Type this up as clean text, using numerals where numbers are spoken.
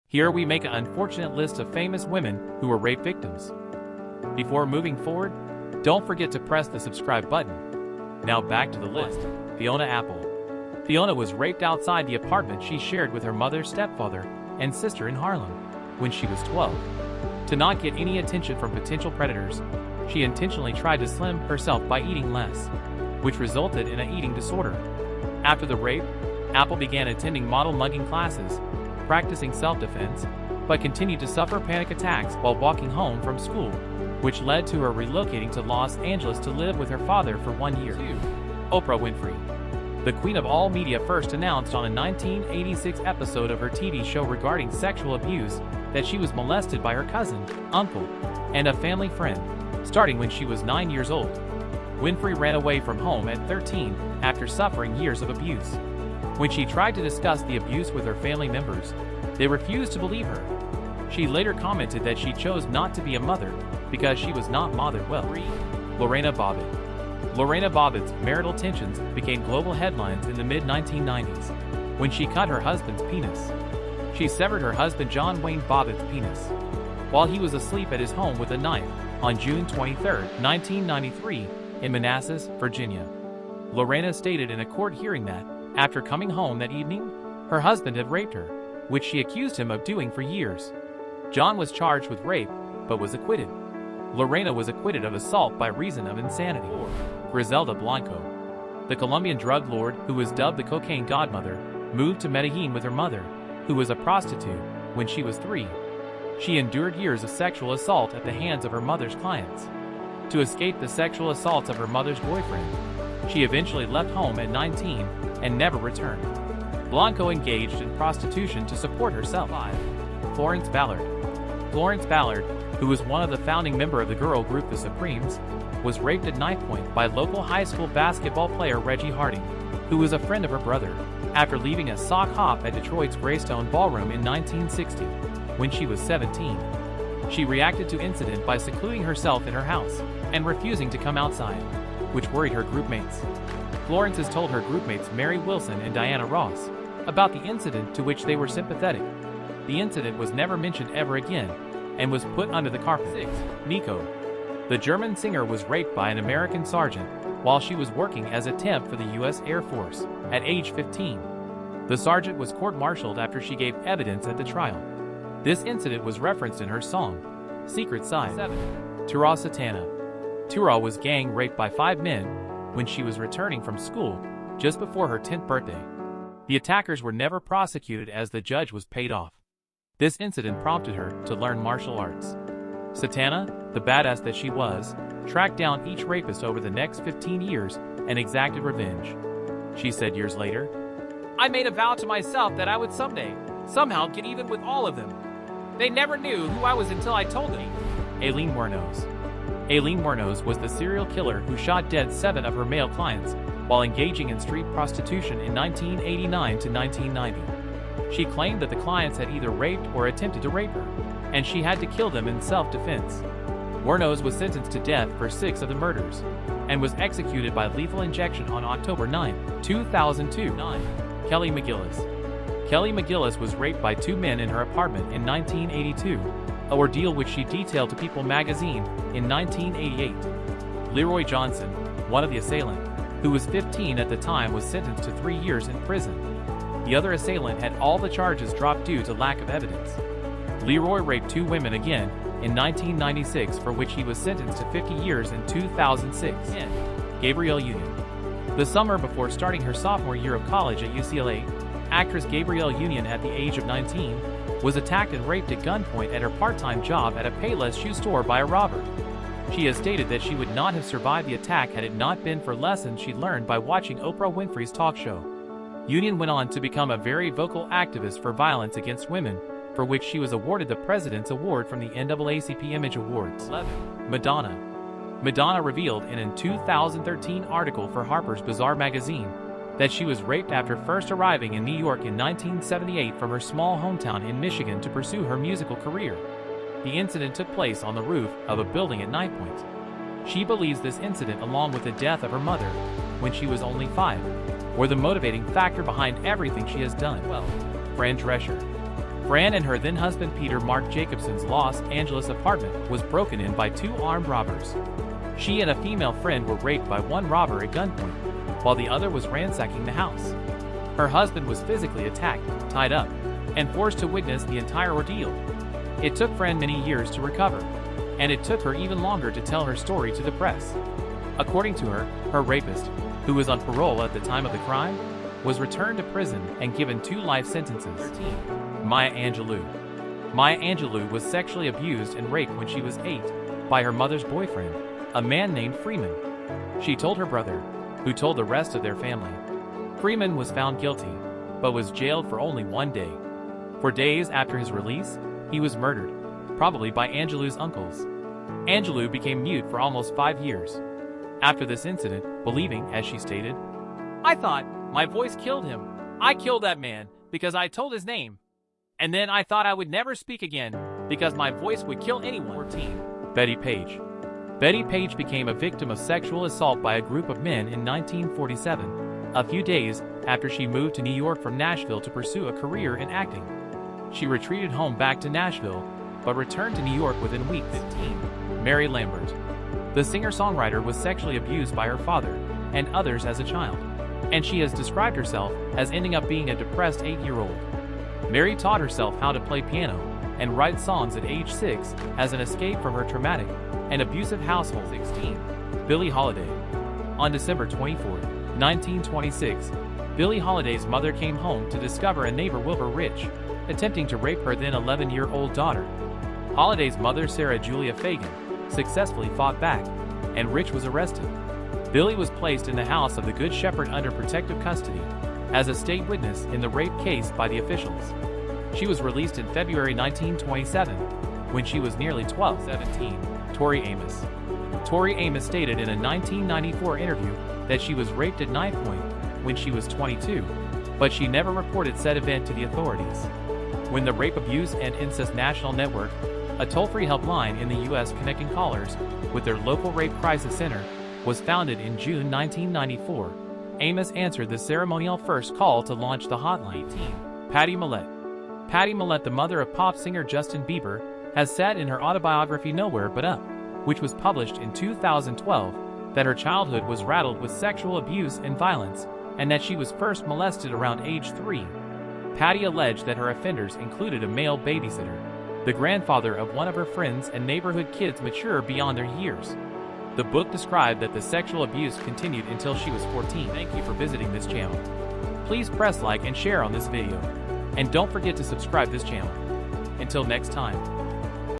Here we make an unfortunate list of famous women who were rape victims. Before moving forward, don't forget to press the subscribe button. Now back to the list. Fiona Apple. Fiona was raped outside the apartment she shared with her mother, stepfather, and sister in Harlem when she was 12. To not get any attention from potential predators, she intentionally tried to slim herself by eating less, which resulted in an eating disorder. After the rape, Apple began attending model mugging classes, practicing self-defense, but continued to suffer panic attacks while walking home from school, which led to her relocating to Los Angeles to live with her father for 1 year. 2. Oprah Winfrey. The queen of all media first announced on a 1986 episode of her TV show regarding sexual abuse that she was molested by her cousin, uncle, and a family friend, starting when she was 9 years old. Winfrey ran away from home at 13 after suffering years of abuse. When she tried to discuss the abuse with her family members, they refused to believe her. She later commented that she chose not to be a mother because she was not mothered well. 3. Lorena Bobbitt. Lorena Bobbitt's marital tensions became global headlines in the mid-1990s when she cut her husband's penis. She severed her husband John Wayne Bobbitt's penis while he was asleep at his home with a knife on June 23, 1993, in Manassas, Virginia. Lorena stated in a court hearing that, after coming home that evening, her husband had raped her, which she accused him of doing for years. John was charged with rape, but was acquitted. Lorena was acquitted of assault by reason of insanity. 4. Griselda Blanco. The Colombian drug lord, who was dubbed the cocaine godmother, moved to Medellin with her mother, who was a prostitute, when she was 3. She endured years of sexual assault at the hands of her mother's clients. To escape the sexual assaults of her mother's boyfriend, she eventually left home at 19 and never returned. Blanco engaged in prostitution to support herself. 5. Florence Ballard. Florence Ballard, who was one of the founding members of the girl group The Supremes, was raped at knife point by local high school basketball player Reggie Harding, who was a friend of her brother, after leaving a sock hop at Detroit's Greystone Ballroom in 1960, when she was 17. She reacted to incident by secluding herself in her house and refusing to come outside, which worried her groupmates. Florence has told her groupmates Mary Wilson and Diana Ross about the incident, to which they were sympathetic. The incident was never mentioned ever again and was put under the carpet. 6. Nico. The German singer was raped by an American sergeant while she was working as a temp for the U.S. Air Force at age 15. The sergeant was court-martialed after she gave evidence at the trial. This incident was referenced in her song, Secret Side. 7. Tura Satana. Tura was gang raped by 5 men when she was returning from school just before her 10th birthday. The attackers were never prosecuted as the judge was paid off. This incident prompted her to learn martial arts. Satana, the badass that she was, tracked down each rapist over the next 15 years and exacted revenge. She said years later, "I made a vow to myself that I would someday, somehow get even with all of them. They never knew who I was until I told them." Aileen Wuornos. Aileen Wuornos was the serial killer who shot dead 7 of her male clients while engaging in street prostitution in 1989 to 1990. She claimed that the clients had either raped or attempted to rape her, and she had to kill them in self-defense. Wuornos was sentenced to death for 6 of the murders, and was executed by lethal injection on October 9, 2002. 9. Kelly McGillis. Kelly McGillis was raped by 2 men in her apartment in 1982, an ordeal which she detailed to People magazine in 1988. Leroy Johnson, one of the assailant, who was 15 at the time, was sentenced to 3 years in prison. The other assailant had all the charges dropped due to lack of evidence. Leroy raped 2 women again in 1996, for which he was sentenced to 50 years in 2006. 10. Gabrielle Union. The summer before starting her sophomore year of college at UCLA, actress Gabrielle Union, at the age of 19, was attacked and raped at gunpoint at her part-time job at a Payless shoe store by a robber. She has stated that she would not have survived the attack had it not been for lessons she learned by watching Oprah Winfrey's talk show. Union went on to become a very vocal activist for violence against women, for which she was awarded the President's Award from the NAACP Image Awards. 11. Madonna. Madonna revealed in a 2013 article for Harper's Bazaar magazine that she was raped after first arriving in New York in 1978 from her small hometown in Michigan to pursue her musical career. The incident took place on the roof of a building at night point. She believes this incident, along with the death of her mother when she was only 5, were the motivating factor behind everything she has done. 12. Fran Drescher. Fran and her then-husband Peter Mark Jacobson's Los Angeles apartment was broken in by 2 armed robbers. She and a female friend were raped by one robber at gunpoint, while the other was ransacking the house. Her husband was physically attacked, tied up, and forced to witness the entire ordeal. It took Fran many years to recover, and it took her even longer to tell her story to the press. According to her, her rapist, who was on parole at the time of the crime, was returned to prison and given 2 life sentences. 13. Maya Angelou. Maya Angelou was sexually abused and raped when she was 8 by her mother's boyfriend, a man named Freeman. She told her brother, who told the rest of their family. Freeman was found guilty, but was jailed for only 1 day. For days after his release, he was murdered, probably by Angelou's uncles. Angelou became mute for almost 5 years. After this incident, believing, as she stated, "I thought my voice killed him. I killed that man because I told his name. And then I thought I would never speak again because my voice would kill anyone." 14. Bettie Page. Bettie Page became a victim of sexual assault by a group of men in 1947, a few days after she moved to New York from Nashville to pursue a career in acting. She retreated home back to Nashville, but returned to New York within weeks. 15. Mary Lambert. The singer-songwriter was sexually abused by her father and others as a child, and she has described herself as ending up being a depressed 8-year-old. Mary taught herself how to play piano and write songs at age 6 as an escape from her traumatic and abusive household. 16. Billie Holiday. On December 24, 1926, Billie Holiday's mother came home to discover a neighbor, Wilbur Rich, attempting to rape her then 11-year-old daughter. Holiday's mother, Sarah Julia Fagan, successfully fought back, and Rich was arrested. Billie was placed in the house of the Good Shepherd under protective custody as a state witness in the rape case by the officials. She was released in February 1927, when she was nearly 12. 17. Tori Amos. Tori Amos stated in a 1994 interview that she was raped at knife point when she was 22, but she never reported said event to the authorities. When the Rape, Abuse, and Incest National Network, a toll-free helpline in the U.S. connecting callers with their local rape crisis center, was founded in June 1994, Amos answered the ceremonial first call to launch the hotline. 18. Pattie Mallette. Pattie Mallette, the mother of pop singer Justin Bieber, has said in her autobiography Nowhere But Up, which was published in 2012, that her childhood was riddled with sexual abuse and violence, and that she was first molested around age 3. Pattie alleged that her offenders included a male babysitter, the grandfather of one of her friends, and neighborhood kids mature beyond their years. The book described that the sexual abuse continued until she was 14. Thank you for visiting this channel. Please press like and share on this video. And don't forget to subscribe this channel. Until next time.